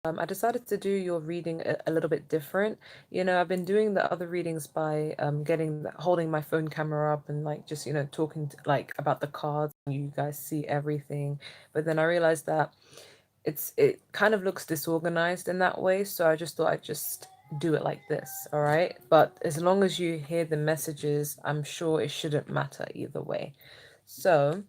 I decided to do your reading a little bit different. You know, I've been doing the other readings by holding my phone camera up and like just, talking like about the cards and you guys see everything. But then I realized that it kind of looks disorganized in that way, so I just thought I'd just do it like this, all right? But as long as you hear the messages, I'm sure it shouldn't matter either way. So,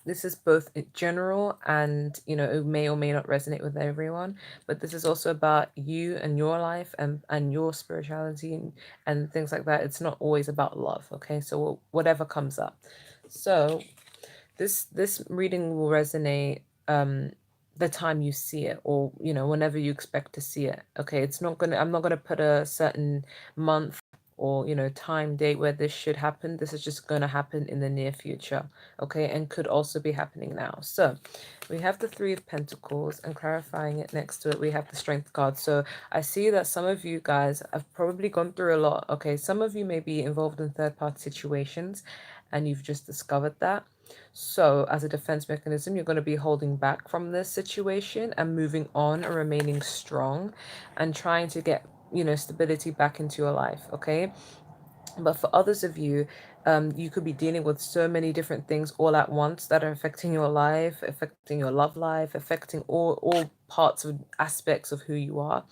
this is both general and it may or may not resonate with everyone, but this is also about you and your life and your spirituality and things like that. It's not always about love, okay? So whatever comes up. So this reading will resonate the time you see it, or whenever you expect to see it, okay? I'm not gonna put a certain month or time date where this should happen. This is just going to happen in the near future, okay, and could also be happening now. So we have the Three of Pentacles, and clarifying it next to it we have the Strength card. So I see that some of you guys have probably gone through a lot, okay? Some of you may be involved in third party situations and you've just discovered that. So, as a defense mechanism, you're going to be holding back from this situation and moving on and remaining strong and trying to get, stability back into your life, okay? But for others of you, you could be dealing with so many different things all at once that are affecting your life, affecting your love life, affecting all parts of aspects of who you are.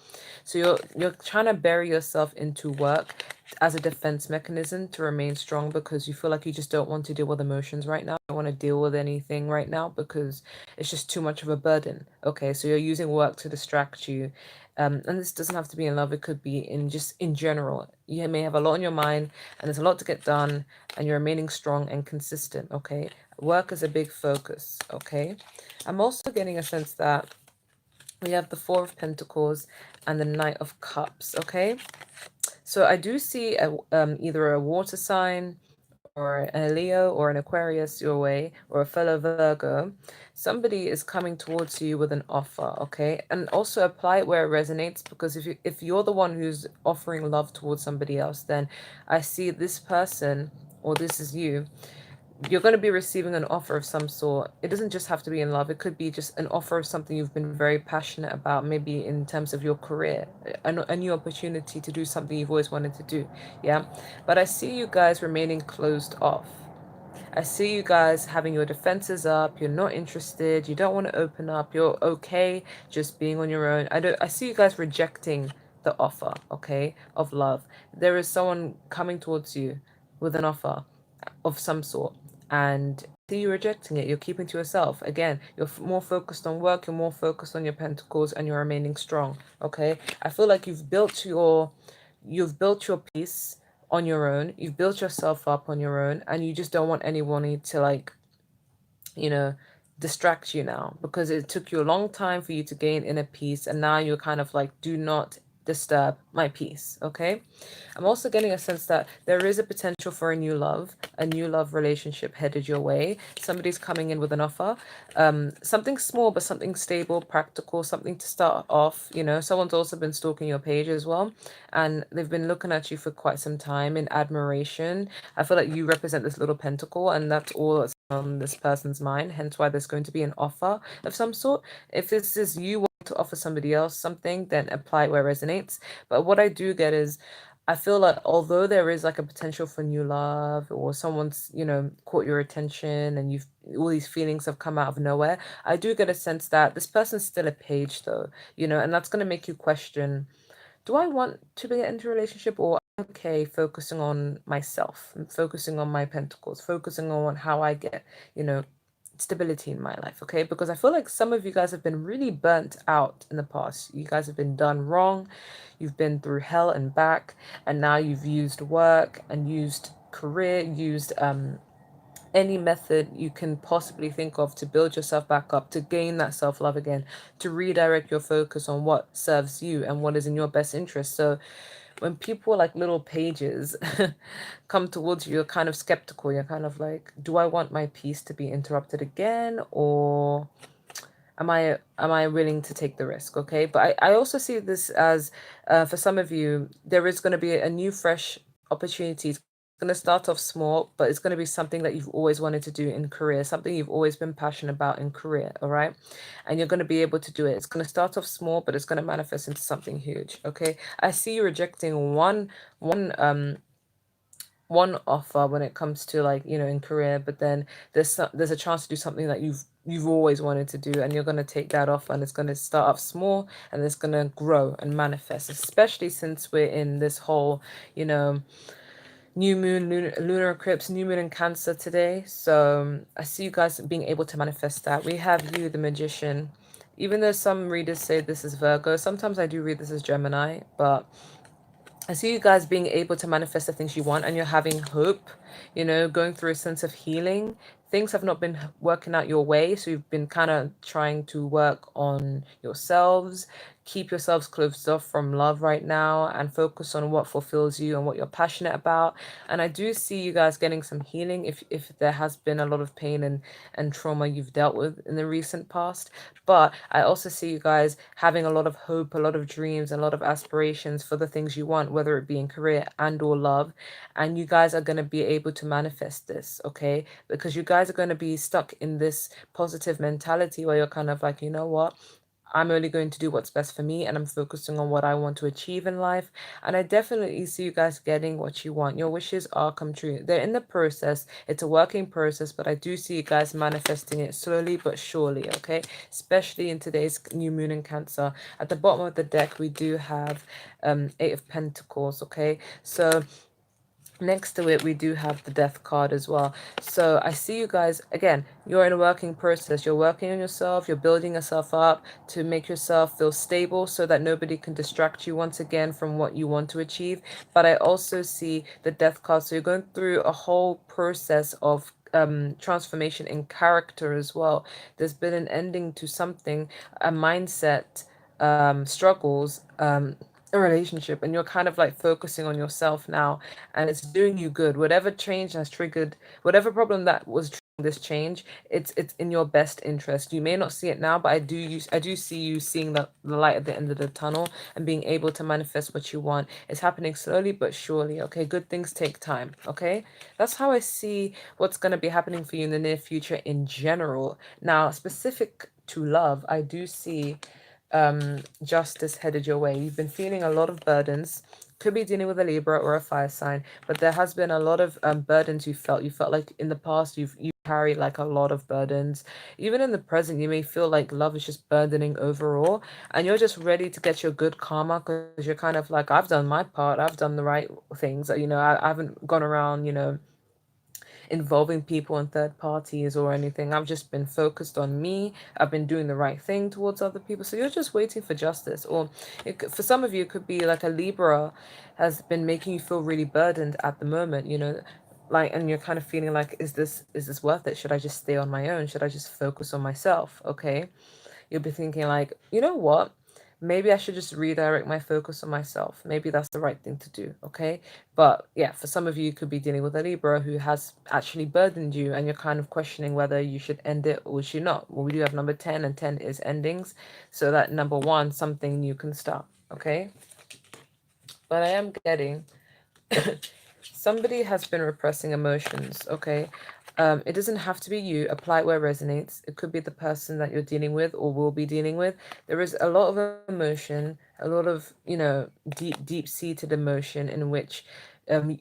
So you're trying to bury yourself into work as a defense mechanism to remain strong because you feel like you just don't want to deal with emotions right now. Don't want to deal with anything right now because it's just too much of a burden. Okay, so you're using work to distract you. And this doesn't have to be in love, it could be in just in general. You may have a lot on your mind and there's a lot to get done and you're remaining strong and consistent, okay? Work is a big focus, okay? I'm also getting a sense that we have the Four of Pentacles and the Knight of Cups, okay? So I do see either a water sign or a Leo or an Aquarius your way, or a fellow Virgo. Somebody is coming towards you with an offer, okay? And also apply it where it resonates, because if you're the one who's offering love towards somebody else, then I see this person, or this is you're going to be receiving an offer of some sort. It doesn't just have to be in love. It could be just an offer of something you've been very passionate about, maybe in terms of your career, a new opportunity to do something you've always wanted to do. Yeah. But I see you guys remaining closed off. I see you guys having your defenses up. You're not interested. You don't want to open up. You're okay just being on your own. I see you guys rejecting the offer, okay, of love. There is someone coming towards you with an offer of some sort, and see you rejecting it. You're keeping to yourself. Again, you're more focused on work, you're more focused on your pentacles, and you're remaining strong, okay? I feel like you've built your peace on your own. You've built yourself up on your own, and you just don't want anyone to like, you know, distract you now, because it took you a long time for you to gain inner peace, and now you're kind of like, do not disturb my peace, okay? I'm also getting a sense that there is a potential for a new love relationship headed your way. Somebody's coming in with an offer, something small but something stable, practical, something to start off. Someone's also been stalking your page as well, and they've been looking at you for quite some time in admiration. I feel like you represent this little pentacle, and that's all that's on this person's mind, hence why there's going to be an offer of some sort. If this is you wanting to offer somebody else something, then apply it where it resonates. But what I do get is, I feel like although there is like a potential for new love, or someone's, caught your attention and you've all these feelings have come out of nowhere, I do get a sense that this person's still a page though, and that's going to make you question, do I want to get into a relationship, or okay focusing on myself, focusing on my pentacles, focusing on how I get, you know, stability in my life, okay? Because I feel like some of you guys have been really burnt out in the past. You guys have been done wrong. You've been through hell and back, and now you've used work and used career, used any method you can possibly think of to build yourself back up, to gain that self-love again, to redirect your focus on what serves you and what is in your best interest. So when people like little pages come towards you, you're kind of skeptical. You're kind of like, do I want my peace to be interrupted again, or am I willing to take the risk? Okay, but I also see this as, for some of you, there is going to be a new fresh opportunities going to start off small, but it's going to be something that you've always wanted to do in career, something you've always been passionate about in career, all right? And you're going to be able to do it. It's going to start off small, but it's going to manifest into something huge, okay? I see you rejecting one one offer when it comes to, like, in career, but then there's a chance to do something that you've always wanted to do, and you're going to take that offer, and it's going to start off small, and it's going to grow and manifest, especially since we're in this whole, you know new moon, lunar eclipse, new moon in Cancer today. So I see you guys being able to manifest that. We have you, the Magician. Even though some readers say this is Virgo, sometimes I do read this as Gemini, but I see you guys being able to manifest the things you want, and you're having hope, going through a sense of healing. Things have not been working out your way, so you've been kind of trying to work on yourselves, keep yourselves closed off from love right now, and focus on what fulfills you and what you're passionate about. And I do see you guys getting some healing if there has been a lot of pain and trauma you've dealt with in the recent past. But I also see you guys having a lot of hope, a lot of dreams, and a lot of aspirations for the things you want, whether it be in career and or love. And you guys are going to be able to manifest this, okay? Because you guys are going to be stuck in this positive mentality where you're kind of like, you know what? I'm only going to do what's best for me, and I'm focusing on what I want to achieve in life. And I definitely see you guys getting what you want. Your wishes are come true. They're in the process. It's a working process, but I do see you guys manifesting it slowly but surely, okay? Especially in today's new moon in Cancer. At the bottom of the deck, we do have Eight of Pentacles, okay? So next to it, we do have the Death card as well. So I see you guys, again, you're in a working process. You're working on yourself. You're building yourself up to make yourself feel stable so that nobody can distract you once again from what you want to achieve. But I also see the Death card. So you're going through a whole process of transformation in character as well. There's been an ending to something, a mindset, struggles, a relationship, and you're kind of like focusing on yourself now, and it's doing you good. Whatever change has triggered, whatever problem that was triggering this change, it's in your best interest. You may not see it now, but I do see you seeing the light at the end of the tunnel and being able to manifest what you want. It's happening slowly but surely, okay? Good things take time, okay? That's how I see what's going to be happening for you in the near future in general. Now, specific to love, I do see justice headed your way. You've been feeling a lot of burdens. Could be dealing with a Libra or a fire sign, but there has been a lot of burdens you felt. You felt like in the past you carry like a lot of burdens. Even in the present, you may feel like love is just burdening overall, and you're just ready to get your good karma because you're kind of like, I've done my part, I've done the right things. I haven't gone around, involving people and third parties or anything. I've just been focused on me. I've been doing the right thing towards other people. So you're just waiting for justice. Or for some of you, it could be like a Libra has been making you feel really burdened at the moment, like, and you're kind of feeling like, is this worth it? Should I just stay on my own? Should I just focus on myself? Okay. You'll be thinking like, you know what? Maybe I should just redirect my focus on myself. Maybe that's the right thing to do, okay? But yeah, for some of you, you could be dealing with a Libra who has actually burdened you, and you're kind of questioning whether you should end it or should not. Well, we do have number 10, and 10 is endings. So that number one, something new can start, okay? But I am getting somebody has been repressing emotions, okay? It doesn't have to be you. Apply it where it resonates. It could be the person that you're dealing with or will be dealing with. There is a lot of emotion, a lot of, deep-seated emotion in which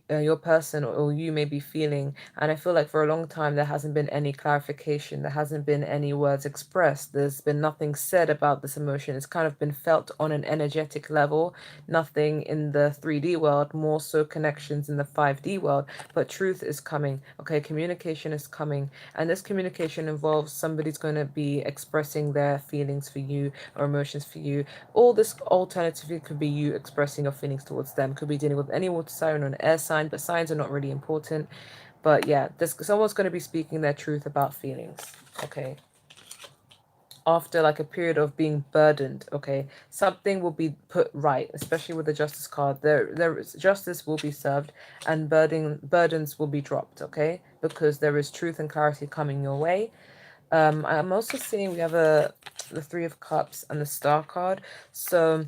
your person or you may be feeling. And I feel like for a long time there hasn't been any clarification. There hasn't been any words expressed. There's been nothing said about this emotion. It's kind of been felt on an energetic level, nothing in the 3D world, more so connections in the 5D world. But truth is coming, okay? Communication is coming. And this communication involves somebody's going to be expressing their feelings for you or emotions for you. All this alternatively could be you expressing your feelings towards them. Could be dealing with any water sign or an air sign, but signs are not really important. But yeah, someone's going to be speaking their truth about feelings, okay? After like a period of being burdened, okay, something will be put right, especially with the justice card. Justice will be served, and burdens will be dropped, okay, because there is truth and clarity coming your way. I'm also seeing we have the Three of Cups and the Star card. So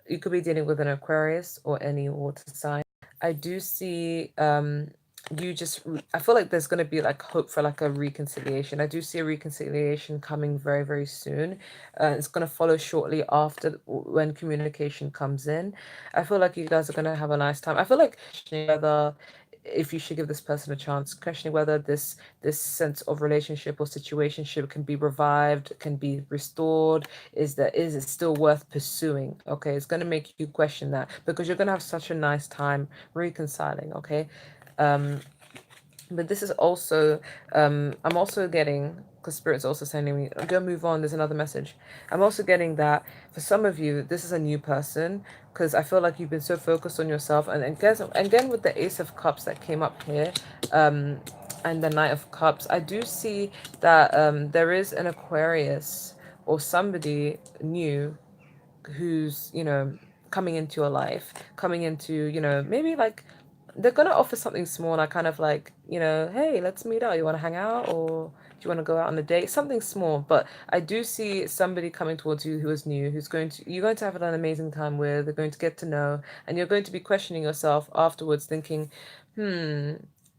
you could be dealing with an Aquarius or any water sign. I do see you just, I feel like there's going to be like hope for like a reconciliation. I do see a reconciliation coming very, very soon. It's going to follow shortly after when communication comes in. I feel like you guys are going to have a nice time. I feel like questioning whether, if you should give this person a chance, questioning whether this sense of relationship or situationship can be revived, can be restored. Is it still worth pursuing? Okay, it's going to make you question that, because you're going to have such a nice time reconciling. Okay. um but this is also, I'm also getting, because spirit's also sending me, don't move on, there's another message. I'm also getting that for some of you this is a new person, because I feel like you've been so focused on yourself, and guess, and again with the Ace of Cups that came up here, and the Knight of Cups, I do see that there is an Aquarius or somebody new who's, coming into your life, coming into, maybe like they're gonna offer something small, like kind of like, hey, let's meet up. You want to hang out, or do you want to go out on a date? Something small. But I do see somebody coming towards you who is new, who's going to, you're going to have an amazing time with. They're going to get to know, and you're going to be questioning yourself afterwards, thinking, hmm,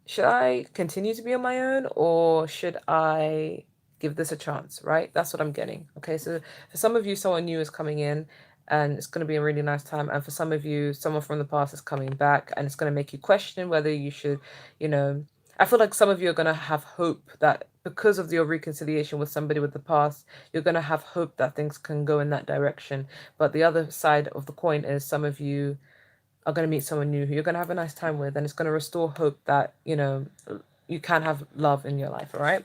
should I continue to be on my own, or should I give this a chance? Right? That's what I'm getting. Okay, so for some of you, someone new is coming in, and it's going to be a really nice time. And for some of you, someone from the past is coming back, and it's going to make you question whether you should, you know. I feel like some of you are going to have hope that because of your reconciliation with somebody with the past, you're going to have hope that things can go in that direction. But the other side of the coin is some of you are going to meet someone new who you're going to have a nice time with, and it's going to restore hope that, you can have love in your life, all right?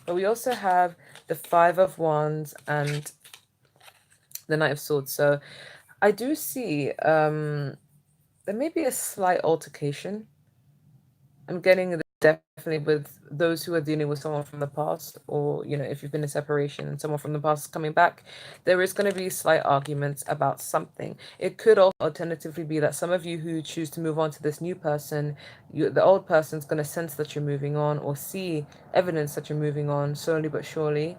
But we also have the Five of Wands and the Knight of Swords. So I do see there may be a slight altercation. I'm getting this definitely with those who are dealing with someone from the past, or if you've been in separation and someone from the past is coming back, there is going to be slight arguments about something. It could also alternatively be that some of you who choose to move on to this new person, the old person's going to sense that you're moving on, or see evidence that you're moving on slowly but surely,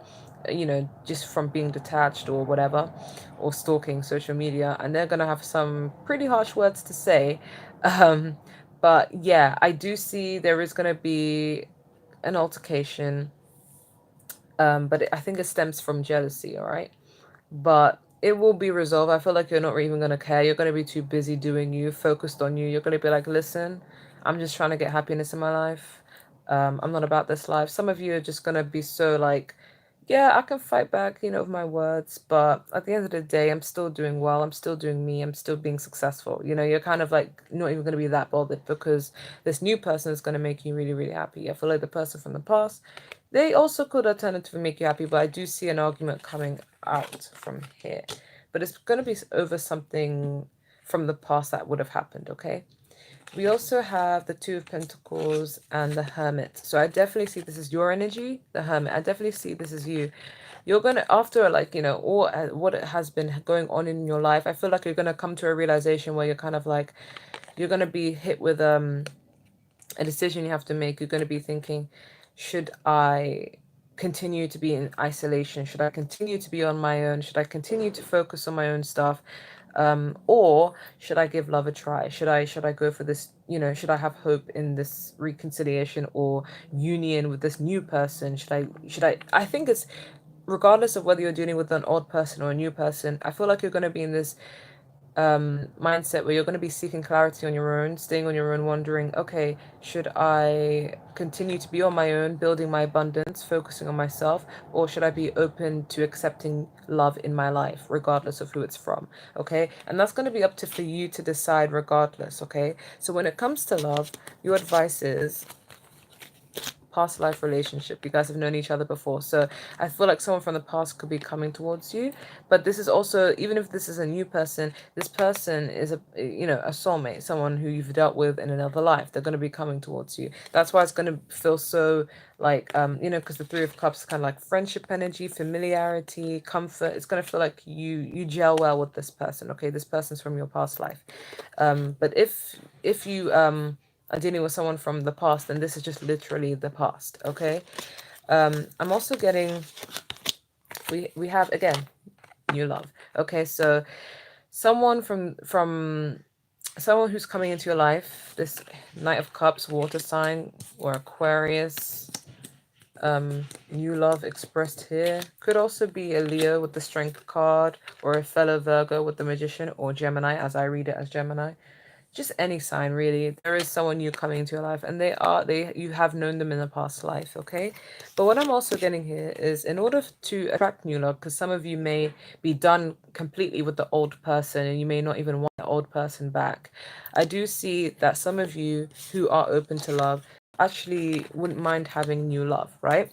just from being detached or whatever, or stalking social media, and they're going to have some pretty harsh words to say. um but yeah, I do see there is going to be an altercation, but I think it stems from jealousy, all right? But it will be resolved. I feel like you're not even going to care. You're going to be too busy doing you, focused on you. You're going to be like, listen, I'm just trying to get happiness in my life. I'm not about this life. Some of you are just going to be so like, yeah, I can fight back, with my words, but at the end of the day, I'm still doing well. I'm still doing me. I'm still being successful. You're kind of like not even going to be that bothered, because this new person is going to make you really, really happy. I feel like the person from the past, they also could alternatively make you happy, but I do see an argument coming out from here. But it's going to be over something from the past that would have happened, okay? We also have the Two of Pentacles and the Hermit. So I definitely see this is your energy, the Hermit. I definitely see this as you. You're going to, after like, all what has been going on in your life, I feel like you're going to come to a realization where you're kind of like, you're going to be hit with a decision you have to make. You're going to be thinking, should I continue to be in isolation? Should I continue to be on my own? Should I continue to focus on my own stuff? Or should I give love a try? Should I go for this, should I have hope in this reconciliation or union with this new person? I think it's, regardless of whether you're dealing with an old person or a new person, I feel like you're going to be in this mindset where you're going to be seeking clarity on your own, staying on your own, wondering, okay, should I continue to be on my own, building my abundance, focusing on myself, or should I be open to accepting love in my life, regardless of who it's from? Okay, and that's going to be up to for you to decide, regardless. Okay, so when it comes to love, your advice is past life relationship. You guys have known each other before, so I feel like someone from the past could be coming towards you. But this is also, even if this is a new person, this person is a soulmate, someone who you've dealt with in another life. They're going to be coming towards you. That's why it's going to feel so like, because the Three of Cups is kind of like friendship energy, familiarity, comfort. It's going to feel like you gel well with this person. Okay, this person's from your past life. But if you are dealing with someone from the past, then this is just literally the past. Okay. I'm also getting, we have again new love. Okay, so someone from someone who's coming into your life, this Knight of Cups, water sign, or Aquarius, new love expressed here. Could also be a Leo with the Strength card, or a fellow Virgo with the Magician, or Gemini, as I read it as Gemini. Just any sign, really. There is someone new coming into your life, and you have known them in a past life, okay? But what I'm also getting here is, in order to attract new love, because some of you may be done completely with the old person and you may not even want the old person back. I do see that some of you who are open to love actually wouldn't mind having new love, right?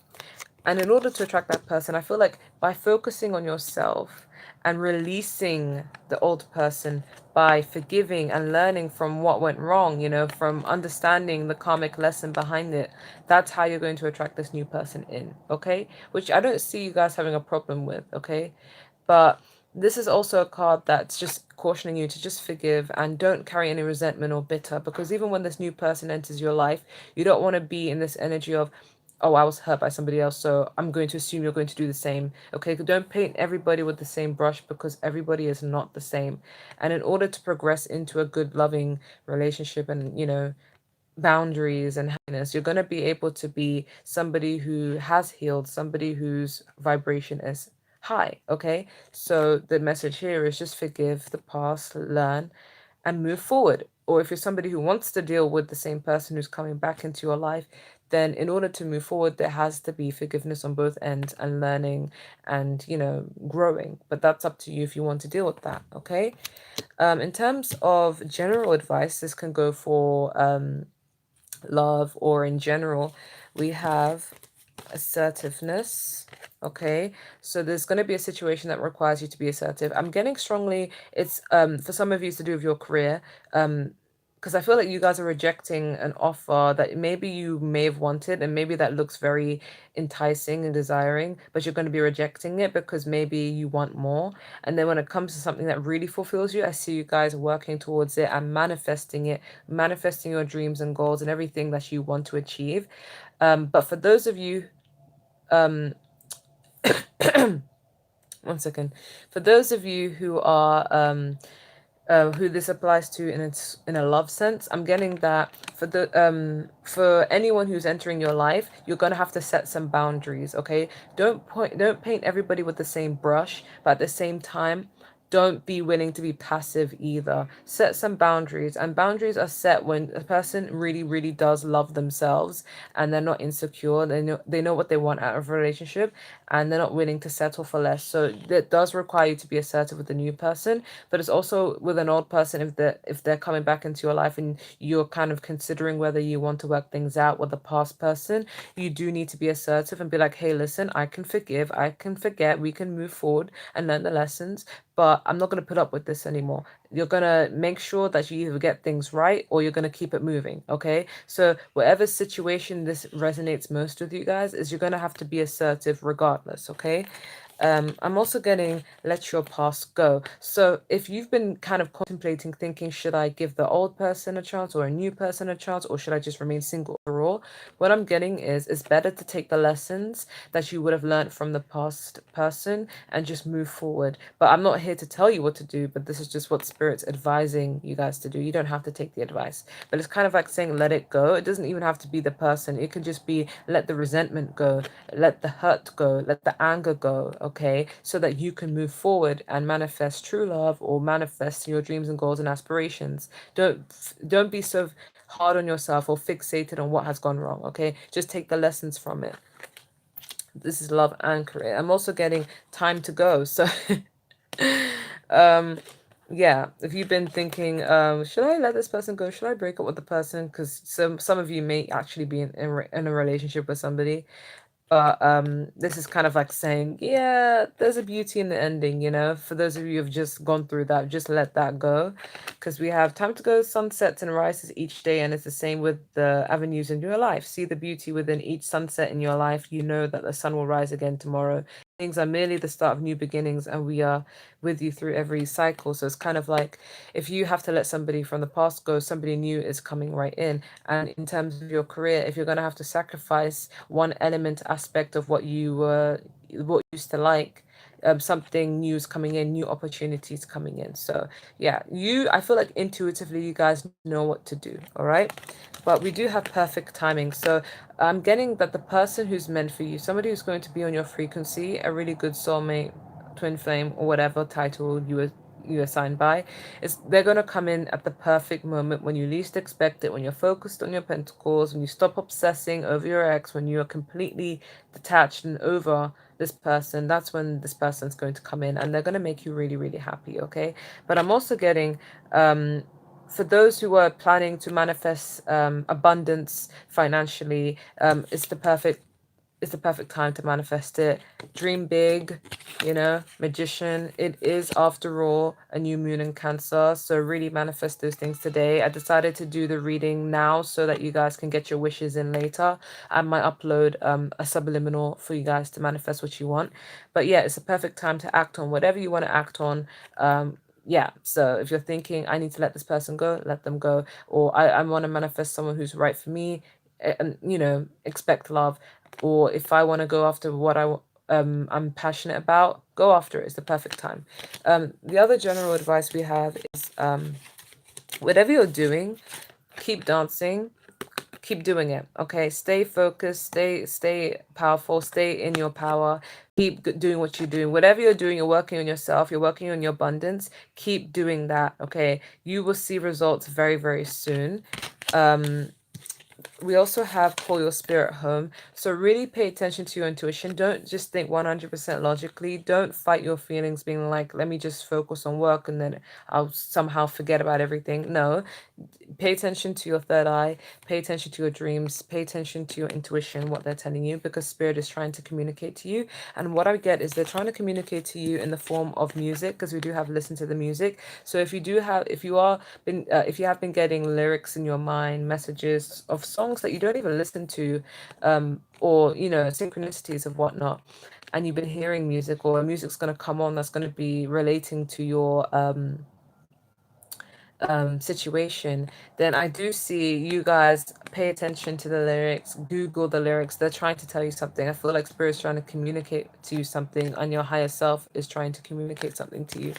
And in order to attract that person, I feel like by focusing on yourself and releasing the old person, by forgiving and learning from what went wrong, from understanding the karmic lesson behind it, that's how you're going to attract this new person in, okay? Which I don't see you guys having a problem with, okay? But this is also a card that's just cautioning you to just forgive and don't carry any resentment or bitter, because even when this new person enters your life, you don't want to be in this energy of, oh, I was hurt by somebody else, so I'm going to assume you're going to do the same. Okay, don't paint everybody with the same brush, because everybody is not the same. And in order to progress into a good, loving relationship and, boundaries and happiness, you're going to be able to be somebody who has healed, somebody whose vibration is high. Okay, so the message here is just forgive the past, learn, and move forward. Or if you're somebody who wants to deal with the same person who's coming back into your life, then in order to move forward, there has to be forgiveness on both ends and learning and, growing. But that's up to you if you want to deal with that. Okay. In terms of general advice, this can go for love or in general. We have assertiveness. Okay, so there's going to be a situation that requires you to be assertive. I'm getting strongly, it's for some of you to do with your career, because I feel like you guys are rejecting an offer that maybe you may have wanted, and maybe that looks very enticing and desiring, but you're going to be rejecting it because maybe you want more. And then when it comes to something that really fulfills you, I see you guys working towards it and manifesting it, manifesting your dreams and goals and everything that you want to achieve. But for those of you, um, one second, for those of you who are who this applies to in a love sense, I'm getting that for anyone who's entering your life, you're gonna have to set some boundaries. Okay, don't paint everybody with the same brush, but at the same time, don't be willing to be passive either. Set some boundaries, and boundaries are set when a person really, really does love themselves and they're not insecure. They know what they want out of a relationship, and they're not willing to settle for less. So that does require you to be assertive with the new person, but it's also with an old person, if they're coming back into your life and you're kind of considering whether you want to work things out with the past person, you do need to be assertive and be like, hey, listen, I can forgive, I can forget, we can move forward and learn the lessons, but I'm not going to put up with this anymore. You're going to make sure that you either get things right or you're going to keep it moving. Okay, so whatever situation this resonates most with you guys is, you're going to have to be assertive regardless. Okay, I'm also getting let your past go. So if you've been kind of contemplating, thinking, should I give the old person a chance or a new person a chance, or should I just remain single overall? What I'm getting is, it's better to take the lessons that you would have learned from the past person and just move forward. But I'm not here to tell you what to do, but this is just what Spirit's advising you guys to do. You don't have to take the advice. But it's kind of like saying let it go. It doesn't even have to be the person. It can just be let the resentment go, let the hurt go, let the anger go, okay? So that you can move forward and manifest true love, or manifest your dreams and goals and aspirations. Don't be so hard on yourself or fixated on what has gone wrong, okay? Just take the lessons from it. This is love and career. I'm also getting time to go. So um yeah, if you've been thinking, should I let this person go, should I break up with the person, because some of you may actually be in a relationship with somebody, but this is kind of like saying, yeah, there's a beauty in the ending, for those of you who've just gone through that, just let that go, because we have time to go, sunsets and rises each day, and it's the same with the avenues in your life. See the beauty within each sunset in your life. You know that the sun will rise again tomorrow. Things are merely the start of new beginnings, and we are with you through every cycle. So it's kind of like, if you have to let somebody from the past go, somebody new is coming right in. And in terms of your career, if you're going to have to sacrifice one element aspect of what you used to like, something new is coming in, new opportunities coming in. So yeah, I feel like intuitively you guys know what to do, all right? But we do have perfect timing. So I'm getting that the person who's meant for you, somebody who's going to be on your frequency, a really good soulmate, twin flame, or whatever title you assigned by, is they're going to come in at the perfect moment when you least expect it, when you're focused on your pentacles, when you stop obsessing over your ex, when you are completely detached and over this person. That's when this person's going to come in, and they're going to make you really, really happy. Okay, but I'm also getting for those who are planning to manifest abundance financially, it's the perfect time to manifest it. Dream big, magician. It is, after all, a new moon in Cancer. So really manifest those things today. I decided to do the reading now so that you guys can get your wishes in later. I might upload a subliminal for you guys to manifest what you want. But yeah, it's a perfect time to act on whatever you want to act on. Yeah, so if you're thinking, I need to let this person go, let them go. Or I want to manifest someone who's right for me, and expect love. Or if I want to go after what I'm passionate about, go after it. It's the perfect time. The other general advice we have is whatever you're doing, keep dancing, keep doing it. Okay, stay focused, stay powerful, stay in your power. Keep doing what you're doing. Whatever you're doing, you're working on yourself, you're working on your abundance. Keep doing that. Okay, you will see results very, very soon. We also have call your spirit home. So really pay attention to your intuition. Don't just think 100% logically. Don't fight your feelings being like, let me just focus on work and then I'll somehow forget about everything. No, pay attention to your third eye, pay attention to your dreams, pay attention to your intuition, what they're telling you, because spirit is trying to communicate to you. And what I get is they're trying to communicate to you in the form of music, because we do have listen to the music. So if you have been getting lyrics in your mind, messages of songs that you don't even listen to, or synchronicities of whatnot, and you've been hearing music, or music's going to come on that's going to be relating to your situation, then I do see you guys pay attention to the lyrics, Google the lyrics. They're trying to tell you something. I feel like Spirit's trying to communicate to you something, and your higher self is trying to communicate something to you.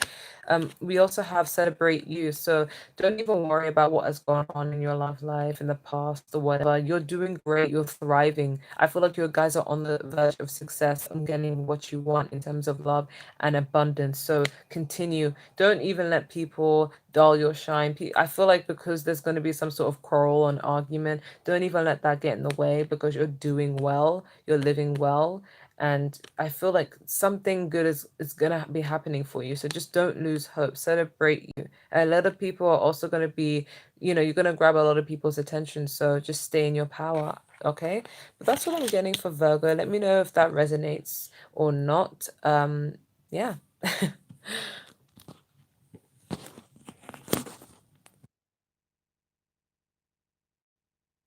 We also have celebrate you. So don't even worry about what has gone on in your love life in the past or whatever. You're doing great. You're thriving. I feel like you guys are on the verge of success and getting what you want in terms of love and abundance. So continue. Don't even let people dull your shine. I feel like because there's going to be some sort of quarrel and argument, don't even let that get in the way, because you're doing well. You're living well. And I feel like something good is gonna be happening for you. So just don't lose hope. Celebrate you. And a lot of people are also gonna be, you're gonna grab a lot of people's attention. So just stay in your power. Okay. But that's what I'm getting for Virgo. Let me know if that resonates or not. Yeah.